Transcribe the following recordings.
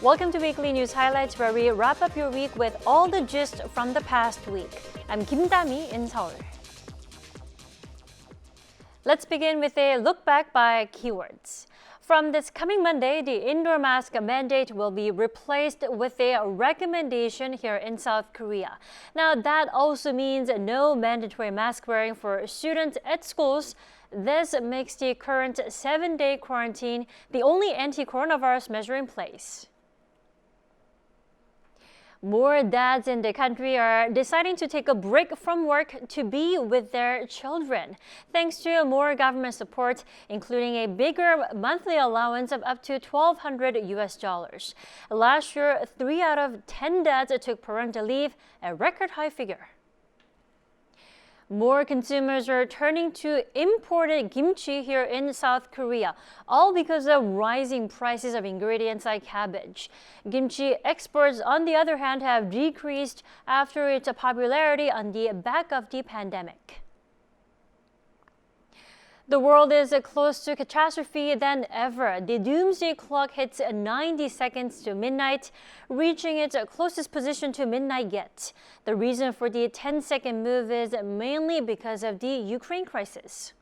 Welcome to Weekly News Highlights, where we wrap up your week with all the gist from the past week. I'm Kim Dami in Seoul. Let's begin with a look back by keywords. From this coming Monday, the indoor mask mandate will be replaced with a recommendation here in South Korea. Now, that also means no mandatory mask wearing for students at schools. This makes the current 7-day quarantine the only anti-coronavirus measure in place. More dads in the country are deciding to take a break from work to be with their children, thanks to more government support, including a bigger monthly allowance of up to $1,200. Last year, 3 out of 10 dads took parental leave, a record high figure. More consumers are turning to imported kimchi here in South Korea, all because of rising prices of ingredients like cabbage. Kimchi exports, on the other hand, have decreased after its popularity on the back of the pandemic. The world is close to catastrophe than ever. The doomsday clock hits 90 seconds to midnight, reaching its closest position to midnight yet. The reason for the 10-second move is mainly because of the Ukraine crisis.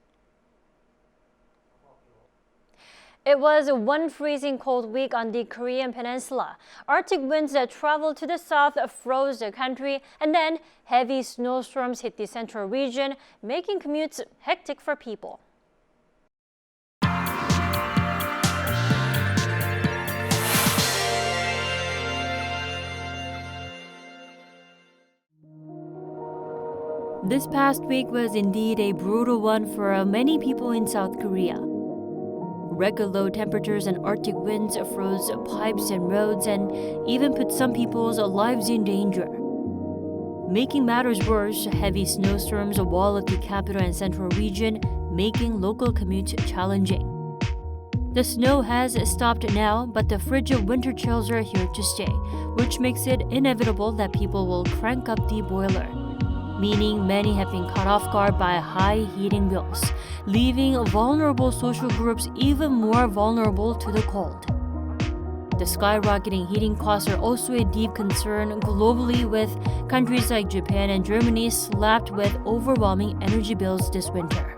It was one freezing cold week on the Korean peninsula. Arctic winds that traveled to the south froze the country, and then heavy snowstorms hit the central region, making commutes hectic for people. This past week was indeed a brutal one for many people in South Korea. Record low temperatures and Arctic winds froze pipes and roads and even put some people's lives in danger. Making matters worse, heavy snowstorms walled the capital and central region, making local commutes challenging. The snow has stopped now, but the frigid winter chills are here to stay, which makes it inevitable that people will crank up the boiler, meaning many have been caught off guard by high heating bills, leaving vulnerable social groups even more vulnerable to the cold. The skyrocketing heating costs are also a deep concern globally, with countries like Japan and Germany slapped with overwhelming energy bills this winter.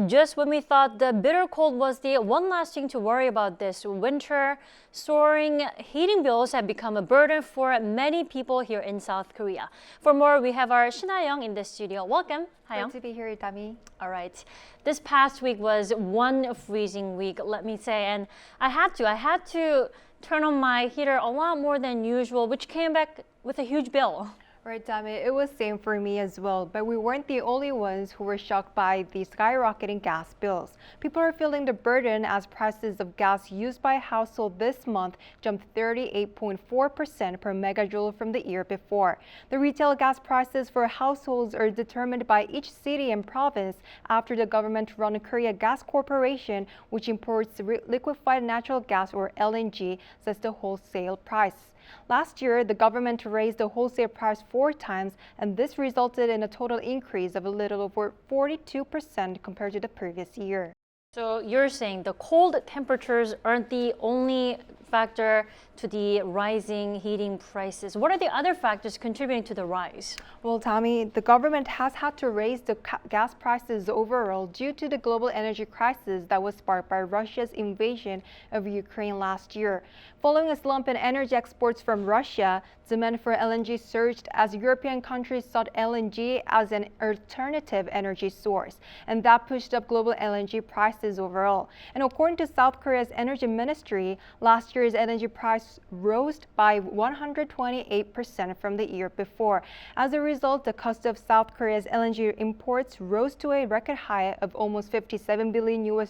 Just when we thought the bitter cold was the one last thing to worry about this winter, soaring heating bills have become a burden for many people here in South Korea. For more, we have our Shin-Young in the studio. Welcome. Hi, Good to be here, Dami. All right. This past week was one freezing week, let me say, and I had to turn on my heater a lot more than usual, which came back with a huge bill. Right, Dami. It was same for me as well, but we weren't the only ones who were shocked by the skyrocketing gas bills. People are feeling the burden as prices of gas used by household this month jumped 38.4% per megajoule from the year before. The retail gas prices for households are determined by each city and province after the government-run Korea Gas Corporation, which imports liquefied natural gas or LNG, sets the wholesale price. Last year, the government raised the wholesale price 4 times, and this resulted in a total increase of a little over 42% compared to the previous year. So you're saying the cold temperatures aren't the only factor to the rising heating prices. What are the other factors contributing to the rise? Well, Tommy, the government has had to raise the gas prices overall due to the global energy crisis that was sparked by Russia's invasion of Ukraine last year. Following a slump in energy exports from Russia, demand for LNG surged as European countries sought LNG as an alternative energy source, and that pushed up global LNG prices overall. And according to South Korea's energy ministry, last year's energy price rose by 128% from the year before. As a result, the cost of South Korea's LNG imports rose to a record high of almost $57 billion,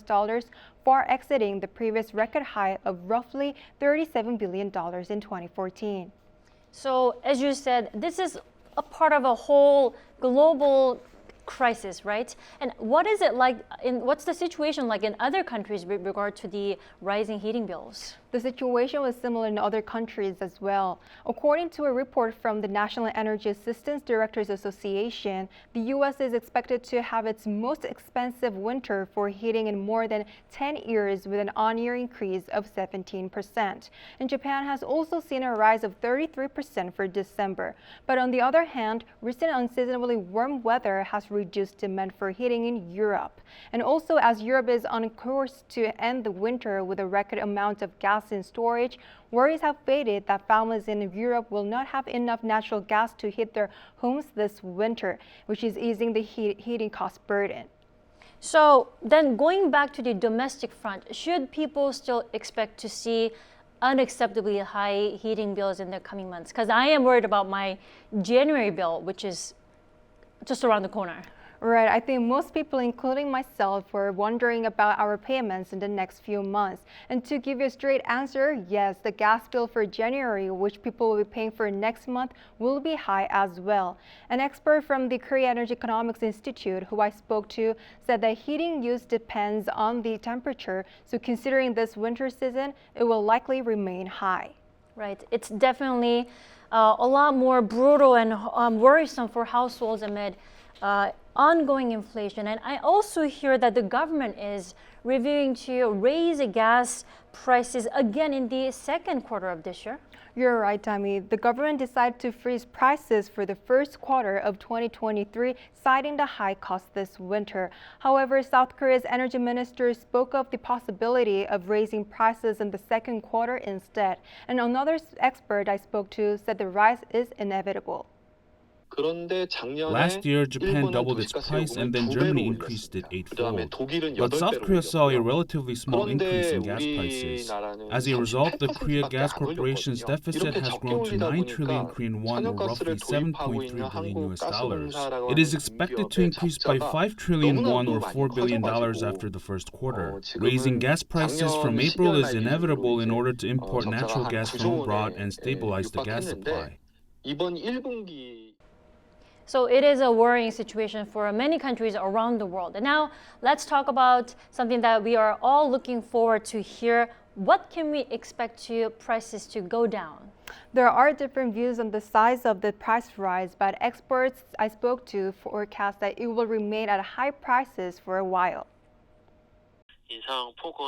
far exceeding the previous record high of roughly $37 billion in 2014. So, as you said, this is a part of a whole global crisis, right? And what is it like what's the situation like in other countries with regard to the rising heating bills? The situation was similar in other countries as well. According to a report from the National Energy Assistance Directors Association, the U.S. is expected to have its most expensive winter for heating in more than 10 years with an on-year increase of 17%. And Japan has also seen a rise of 33% for December. But on the other hand, recent unseasonably warm weather has reduced demand for heating in Europe. And also, as Europe is on course to end the winter with a record amount of gas in storage, worries have faded that families in Europe will not have enough natural gas to heat their homes this winter, which is easing the heating cost burden. So then going back to the domestic front, should people still expect to see unacceptably high heating bills in the coming months? Because I am worried about my January bill, which is just around the corner. Right, I think most people, including myself, were wondering about our payments in the next few months. And to give you a straight answer, yes, the gas bill for January, which people will be paying for next month, will be high as well. An expert from the Korea Energy Economics Institute, who I spoke to, said that heating use depends on the temperature. So considering this winter season, it will likely remain high. Right, it's definitely a lot more brutal and worrisome for households amid ongoing inflation. And I also hear that the government is reviewing to raise gas prices again in the second quarter of this year. You're right, Tammy. The government decided to freeze prices for the first quarter of 2023, citing the high cost this winter. However, South Korea's energy minister spoke of the possibility of raising prices in the second quarter instead. And another expert I spoke to said the rise is inevitable. Last year, Japan doubled its price and then Germany increased it eightfold. But South Korea saw a relatively small increase in gas prices. As a result, the Korea Gas Corporation's deficit has grown to 9 trillion Korean won, or roughly $7.3 billion. It is expected to increase by 5 trillion won, or $4 billion after the first quarter. Raising gas prices from April is inevitable in order to import natural gas from abroad and stabilize the gas supply. So it is a worrying situation for many countries around the world. And now let's talk about something that we are all looking forward to hear. What can we expect prices to go down? There are different views on the size of the price rise, but experts I spoke to forecast that it will remain at high prices for a while.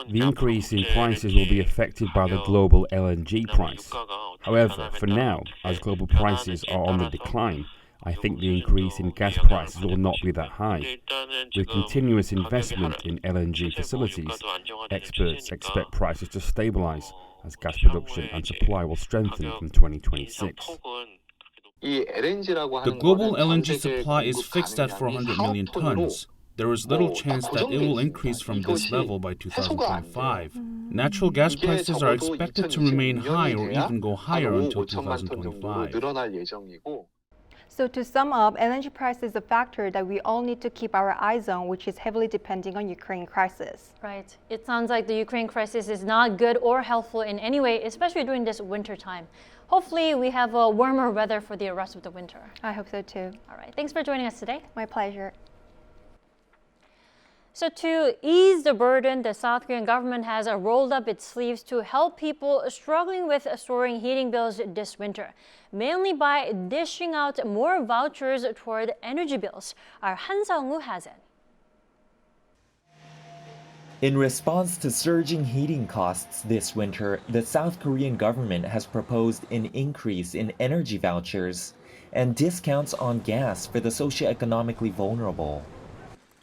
The increase in prices will be affected by the global LNG price. However, for now, as global prices are on the decline, I think the increase in gas prices will not be that high. With continuous investment in LNG facilities, experts expect prices to stabilize as gas production and supply will strengthen from 2026. The global LNG supply is fixed at 400 million tons. There is little chance that it will increase from this level by 2025. Natural gas prices are expected to remain high or even go higher until 2025. So to sum up, LNG price is a factor that we all need to keep our eyes on, which is heavily depending on Ukraine crisis. Right. It sounds like the Ukraine crisis is not good or helpful in any way, especially during this winter time. Hopefully we have a warmer weather for the rest of the winter. I hope so too. All right. Thanks for joining us today. My pleasure. So to ease the burden, the South Korean government has rolled up its sleeves to help people struggling with soaring heating bills this winter, mainly by dishing out more vouchers toward energy bills. Our Han Sang-woo has it. In response to surging heating costs this winter, the South Korean government has proposed an increase in energy vouchers and discounts on gas for the socioeconomically vulnerable.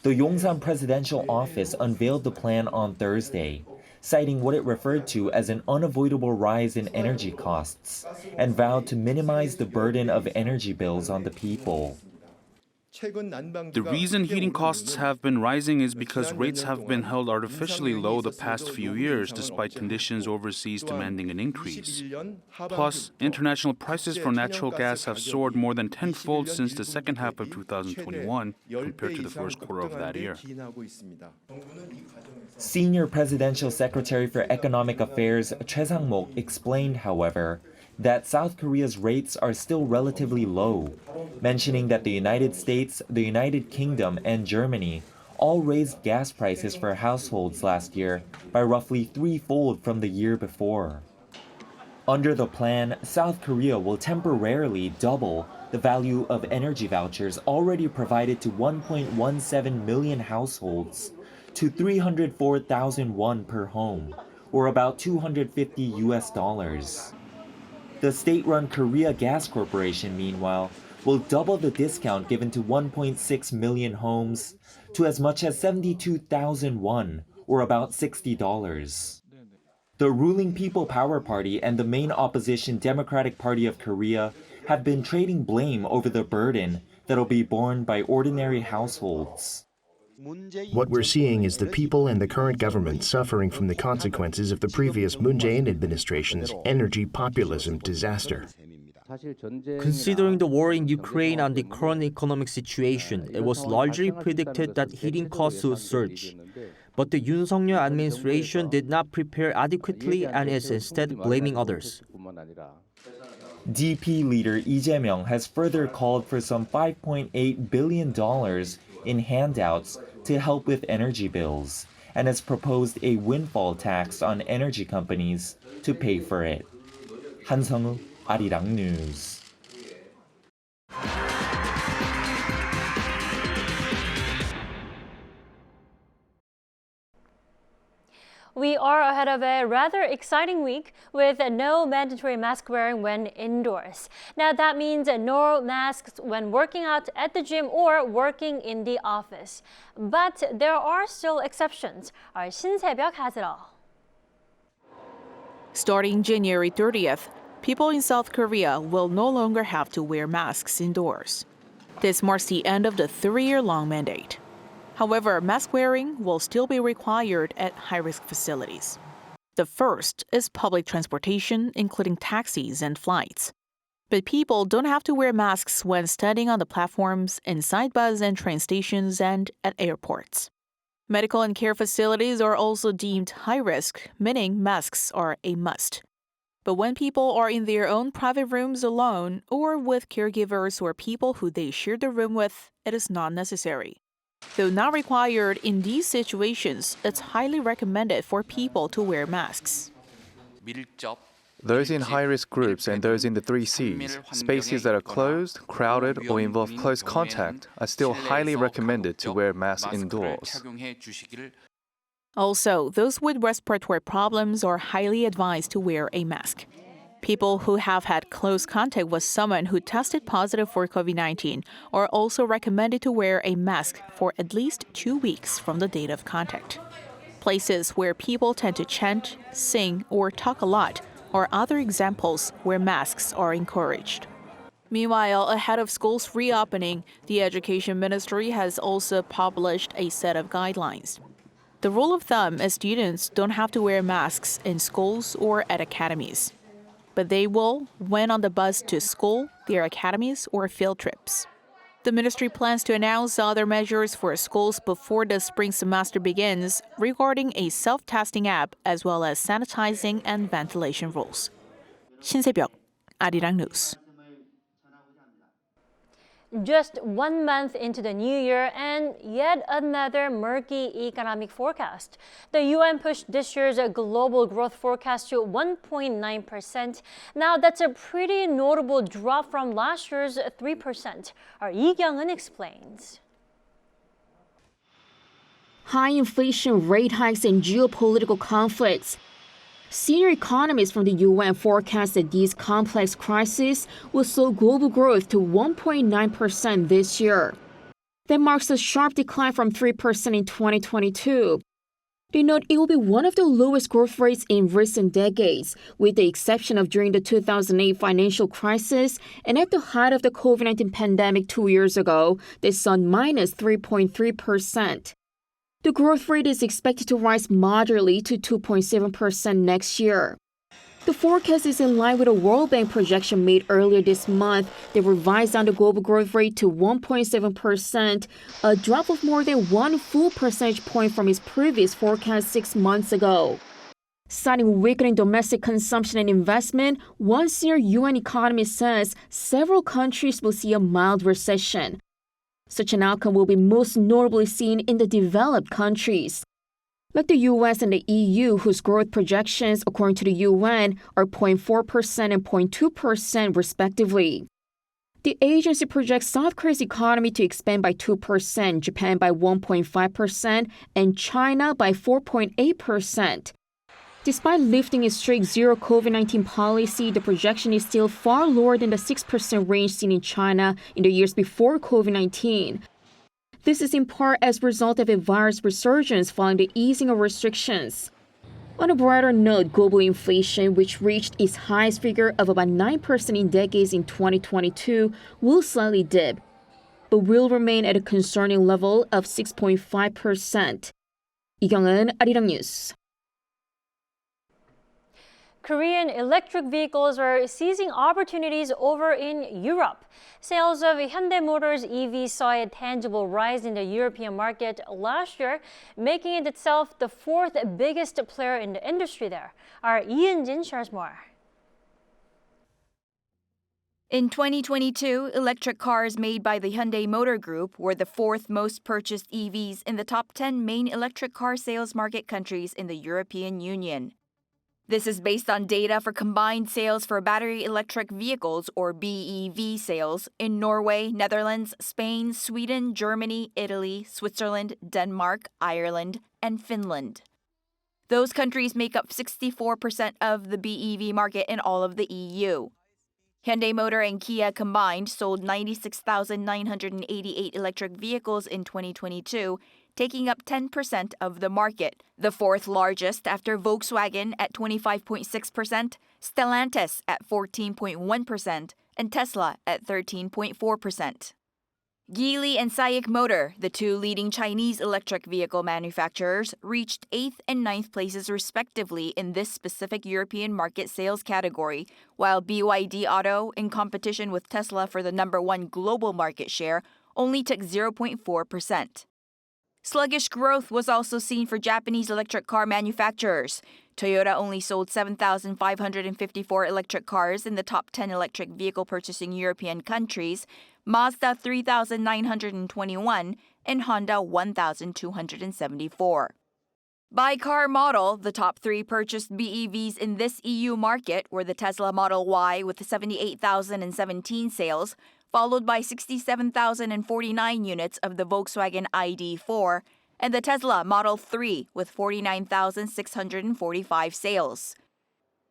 The Yongsan Presidential Office unveiled the plan on Thursday, citing what it referred to as an unavoidable rise in energy costs, and vowed to minimize the burden of energy bills on the people. The reason heating costs have been rising is because rates have been held artificially low the past few years, despite conditions overseas demanding an increase. Plus, international prices for natural gas have soared more than tenfold since the second half of 2021 compared to the first quarter of that year. Senior Presidential Secretary for Economic Affairs Choi Sang-mok explained, however, that South Korea's rates are still relatively low, mentioning that the United States, the United Kingdom, and Germany all raised gas prices for households last year by roughly threefold from the year before. Under the plan, South Korea will temporarily double the value of energy vouchers already provided to 1.17 million households to 304,000 won per home, or about $250. The state-run Korea Gas Corporation, meanwhile, will double the discount given to 1.6 million homes to as much as 72,000 won, or about $60. The ruling People Power Party and the main opposition Democratic Party of Korea have been trading blame over the burden that'll be borne by ordinary households. What we're seeing is the people and the current government suffering from the consequences of the previous Moon Jae-in administration's energy populism disaster. Considering the war in Ukraine and the current economic situation, it was largely predicted that heating costs would surge. But the Yoon Suk-yeol administration did not prepare adequately and is instead blaming others. DP leader Lee Jae-myung has further called for some $5.8 billion in handouts to help with energy bills and has proposed a windfall tax on energy companies to pay for it. Han Sung-woo, Arirang News. We are ahead of a rather exciting week with no mandatory mask wearing when indoors. Now that means no masks when working out at the gym or working in the office. But there are still exceptions. Our 신새벽 has it all. Starting January 30th, people in South Korea will no longer have to wear masks indoors. This marks the end of the 3-year-long mandate. However, mask wearing will still be required at high-risk facilities. The first is public transportation, including taxis and flights. But people don't have to wear masks when standing on the platforms, inside bus and train stations, and at airports. Medical and care facilities are also deemed high-risk, meaning masks are a must. But when people are in their own private rooms alone or with caregivers or people who they share the room with, it is not necessary. Though not required in these situations, it's highly recommended for people to wear masks. Those in high-risk groups and those in the 3 Cs, spaces that are closed, crowded, or involve close contact, are still highly recommended to wear masks indoors. Also, those with respiratory problems are highly advised to wear a mask. People who have had close contact with someone who tested positive for COVID-19 are also recommended to wear a mask for at least 2 weeks from the date of contact. Places where people tend to chant, sing, or talk a lot are other examples where masks are encouraged. Meanwhile, ahead of schools reopening, the Education Ministry has also published a set of guidelines. The rule of thumb is students don't have to wear masks in schools or at academies. But they will when on the bus to school, their academies, or field trips. The ministry plans to announce other measures for schools before the spring semester begins regarding a self-testing app as well as sanitizing and ventilation rules. 신새벽, Arirang News. Just 1 month into the new year and yet another murky economic forecast. The UN pushed this year's global growth forecast to 1.9%. Now that's a pretty notable drop from last year's 3%. Our Lee Kyung-eun explains. High inflation rate hikes and geopolitical conflicts. Senior economists from the UN forecast that these complex crises will slow global growth to 1.9% this year. That marks a sharp decline from 3% in 2022. They note it will be one of the lowest growth rates in recent decades, with the exception of during the 2008 financial crisis and at the height of the COVID-19 pandemic 2 years ago, that saw minus 3.3%. The growth rate is expected to rise moderately to 2.7% next year. The forecast is in line with a World Bank projection made earlier this month that revised down the global growth rate to 1.7%, a drop of more than 1 full percentage point from its previous forecast 6 months ago. Citing weakening domestic consumption and investment, one senior UN economist says several countries will see a mild recession. Such an outcome will be most notably seen in the developed countries, like the US and the EU, whose growth projections, according to the UN, are 0.4% and 0.2% respectively. The agency projects South Korea's economy to expand by 2%, Japan by 1.5%, and China by 4.8%. Despite lifting its strict zero COVID-19 policy, the projection is still far lower than the 6% range seen in China in the years before COVID-19. This is in part as a result of a virus resurgence following the easing of restrictions. On a brighter note, global inflation, which reached its highest figure of about 9% in decades in 2022, will slightly dip, but will remain at a concerning level of 6.5%. 이경은 아리랑 뉴스. Korean electric vehicles are seizing opportunities over in Europe. Sales of Hyundai Motors EVs saw a tangible rise in the European market last year, making it itself the fourth biggest player in the industry there. Our Ian Jin shares more. In 2022, electric cars made by the Hyundai Motor Group were the fourth most purchased EVs in the top 10 main electric car sales market countries in the European Union. This is based on data for combined sales for battery electric vehicles, or BEV sales, in Norway, Netherlands, Spain, Sweden, Germany, Italy, Switzerland, Denmark, Ireland, and Finland. Those countries make up 64% of the BEV market in all of the EU. Hyundai Motor and Kia combined sold 96,988 electric vehicles in 2022, taking up 10% of the market, the fourth largest after Volkswagen at 25.6%, Stellantis at 14.1%, and Tesla at 13.4%. Geely and SAIC Motor, the two leading Chinese electric vehicle manufacturers, reached 8th and 9th places respectively in this specific European market sales category, while BYD Auto, in competition with Tesla for the number one global market share, only took 0.4%. Sluggish growth was also seen for Japanese electric car manufacturers. Toyota only sold 7,554 electric cars in the top 10 electric vehicle purchasing European countries, Mazda 3,921, and Honda 1,274. By car model, the top three purchased BEVs in this EU market were the Tesla Model Y with 78,017 sales, followed by 67,049 units of the Volkswagen ID.4 and the Tesla Model 3 with 49,645 sales.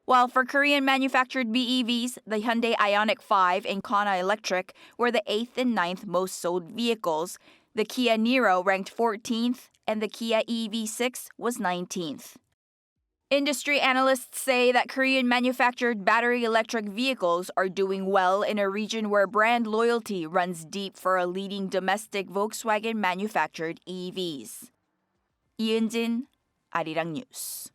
While for Korean manufactured BEVs, the Hyundai Ioniq 5 and Kona Electric were the 8th and 9th most sold vehicles, the Kia Niro ranked 14th and the Kia EV6 was 19th. Industry analysts say that Korean manufactured battery electric vehicles are doing well in a region where brand loyalty runs deep for a leading domestic Volkswagen manufactured EVs. 이은진, 아리랑 뉴스.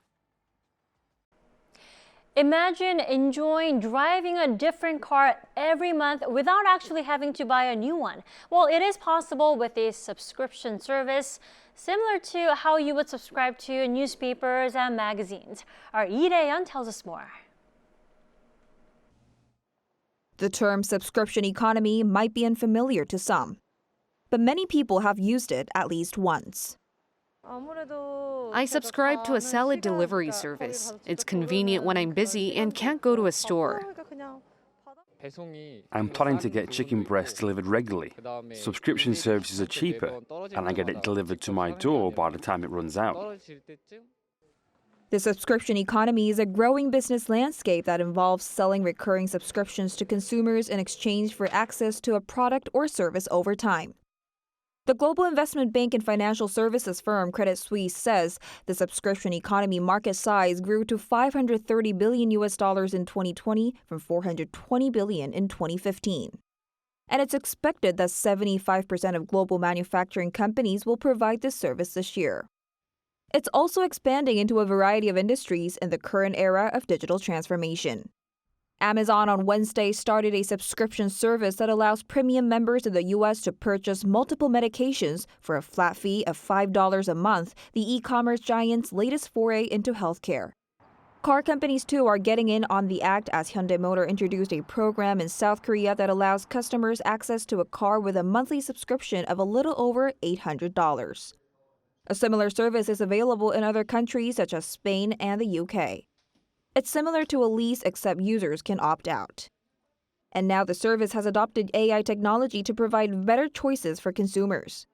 Imagine enjoying driving a different car every month without actually having to buy a new one. Well, it is possible with a subscription service, similar to how you would subscribe to newspapers and magazines. Our Lee Dae-yeon tells us more. The term subscription economy might be unfamiliar to some, but many people have used it at least once. I subscribe to a salad delivery service. It's convenient when I'm busy and can't go to a store. I'm planning to get chicken breasts delivered regularly. Subscription services are cheaper, and I get it delivered to my door by the time it runs out. The subscription economy is a growing business landscape that involves selling recurring subscriptions to consumers in exchange for access to a product or service over time. The global investment bank and financial services firm Credit Suisse says the subscription economy market size grew to $530 billion in 2020 from $420 billion in 2015. And it's expected that 75% of global manufacturing companies will provide this service this year. It's also expanding into a variety of industries in the current era of digital transformation. Amazon on Wednesday started a subscription service that allows premium members in the U.S. to purchase multiple medications for a flat fee of $5 a month, the e-commerce giant's latest foray into healthcare. Car companies too are getting in on the act as Hyundai Motor introduced a program in South Korea that allows customers access to a car with a monthly subscription of a little over $800. A similar service is available in other countries such as Spain and the UK. It's similar to a lease except users can opt out. And now the service has adopted AI technology to provide better choices for consumers.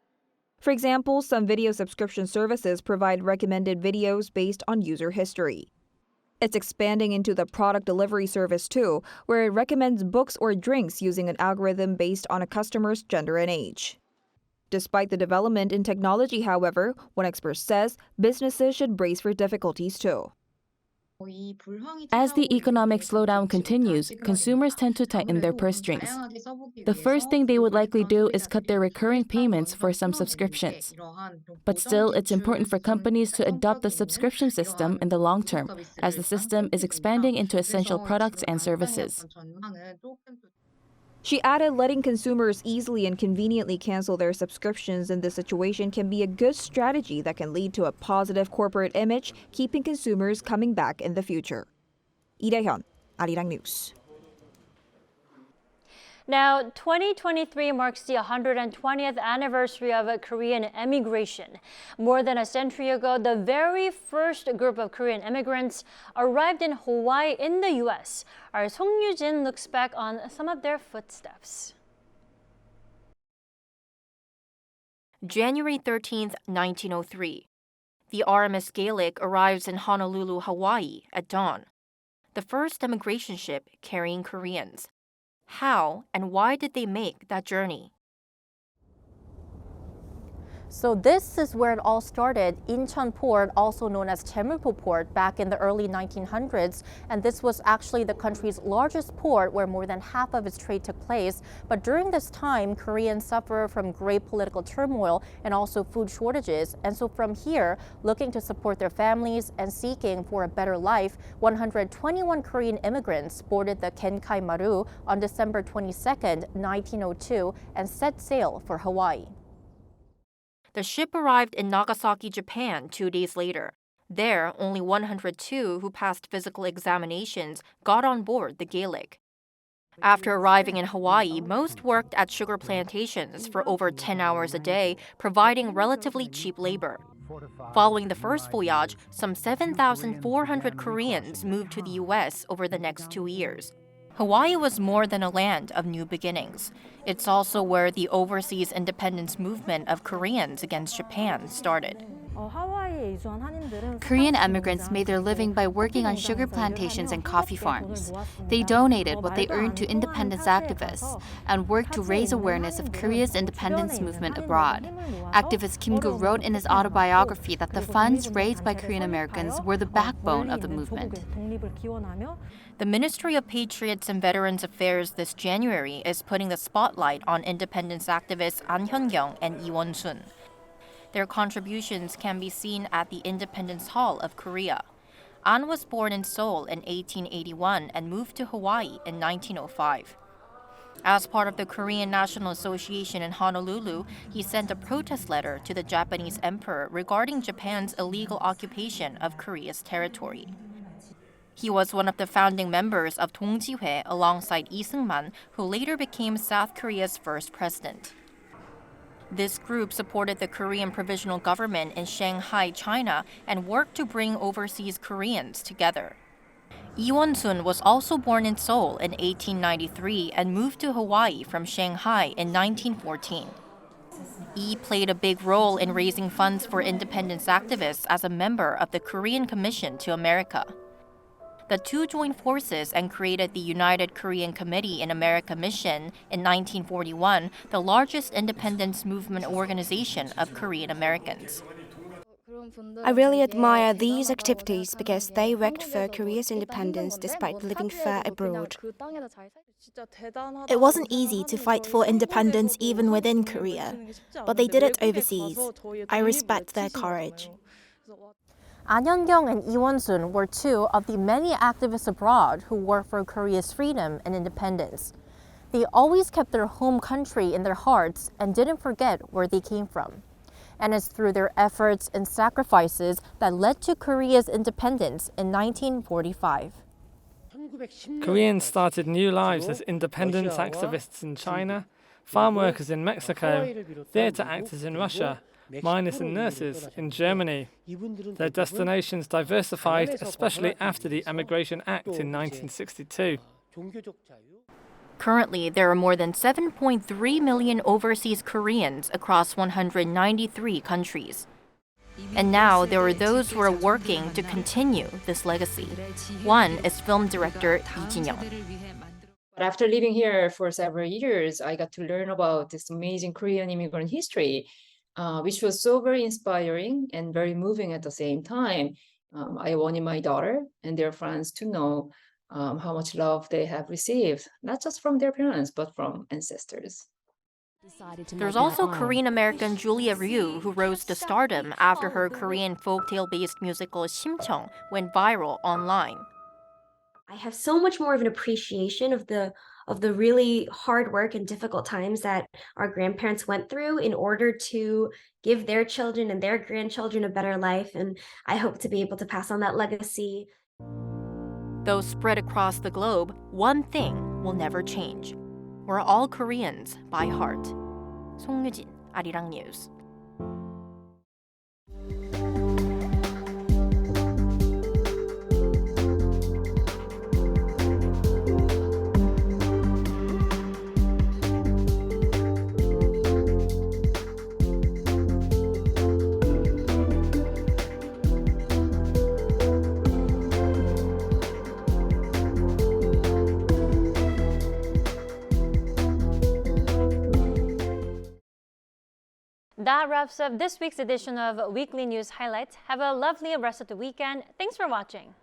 For example, some video subscription services provide recommended videos based on user history. It's expanding into the product delivery service too, where it recommends books or drinks using an algorithm based on a customer's gender and age. Despite the development in technology, however, one expert says businesses should brace for difficulties too. As the economic slowdown continues, consumers tend to tighten their purse strings. The first thing they would likely do is cut their recurring payments for some subscriptions. But still, it's important for companies to adopt the subscription system in the long term, as the system is expanding into essential products and services. She added letting consumers easily and conveniently cancel their subscriptions in this situation can be a good strategy that can lead to a positive corporate image, keeping consumers coming back in the future. Lee Dae-hyun, Arirang News. Now, 2023 marks the 120th anniversary of Korean emigration. More than a century ago, the very first group of Korean immigrants arrived in Hawaii in the U.S. Our Song Yu-jin looks back on some of their footsteps. January 13th, 1903. The RMS Gaelic arrives in Honolulu, Hawaii at dawn. The first immigration ship carrying Koreans. How and why did they make that journey? So this is where it all started, Incheon Port, also known as Jaemulpo Port, back in the early 1900s. And this was actually the country's largest port where more than half of its trade took place. But during this time, Koreans suffer from great political turmoil and also food shortages. And so from here, looking to support their families and seeking for a better life, 121 Korean immigrants boarded the Genkai Maru on December 22nd, 1902, and set sail for Hawaii. The ship arrived in Nagasaki, Japan 2 days later. There, only 102 who passed physical examinations got on board the Gaelic. After arriving in Hawaii, most worked at sugar plantations for over 10 hours a day, providing relatively cheap labor. Following the first voyage, some 7,400 Koreans moved to the U.S. over the next 2 years. Hawaii was more than a land of new beginnings. It's also where the overseas independence movement of Koreans against Japan started. Korean immigrants made their living by working on sugar plantations and coffee farms. They donated what they earned to independence activists and worked to raise awareness of Korea's independence movement abroad. Activist Kim Gu wrote in his autobiography that the funds raised by Korean Americans were the backbone of the movement. The Ministry of Patriots and Veterans Affairs this January is putting the spotlight on independence activists An Hyun-kyung and Lee Won-sun. Their contributions can be seen at the Independence Hall of Korea. An was born in Seoul in 1881 and moved to Hawaii in 1905. As part of the Korean National Association in Honolulu, he sent a protest letter to the Japanese emperor regarding Japan's illegal occupation of Korea's territory. He was one of the founding members of Dongjihoe alongside Lee Seung-man, who later became South Korea's first president. This group supported the Korean provisional government in Shanghai, China, and worked to bring overseas Koreans together. Lee Won-sun was also born in Seoul in 1893 and moved to Hawaii from Shanghai in 1914. Lee played a big role in raising funds for independence activists as a member of the Korean Commission to America. The two joined forces and created the United Korean Committee in America Mission in 1941, the largest independence movement organization of Korean Americans. I really admire these activities because they worked for Korea's independence despite living far abroad. It wasn't easy to fight for independence even within Korea, but they did it overseas. I respect their courage. An Hyun-kyung and Lee Won-sun were two of the many activists abroad who worked for Korea's freedom and independence. They always kept their home country in their hearts and didn't forget where they came from. And it's through their efforts and sacrifices that led to Korea's independence in 1945. Koreans started new lives as independence activists in China, farm workers in Mexico, theatre actors in Russia, miners and nurses in Germany. Their destinations diversified, especially after the Emigration Act in 1962. Currently, there are more than 7.3 million overseas Koreans across 193 countries. And now there are those who are working to continue this legacy. One is film director Lee Jin-young. After living here for several years, I got to learn about this amazing Korean immigrant history, which was so very inspiring and very moving at the same time. I wanted my daughter and their friends to know how much love they have received, not just from their parents, but from ancestors. There's also Korean-American Julia Ryu, who rose to stardom after her Korean folktale-based musical Simcheong went viral online. I have so much more of an appreciation of the really hard work and difficult times that our grandparents went through in order to give their children and their grandchildren a better life, and I hope to be able to pass on that legacy. Though spread across the globe, one thing will never change. We're all Koreans by heart. 송유진, Arirang News. That wraps up this week's edition of Weekly News Highlights. Have a lovely rest of the weekend. Thanks for watching.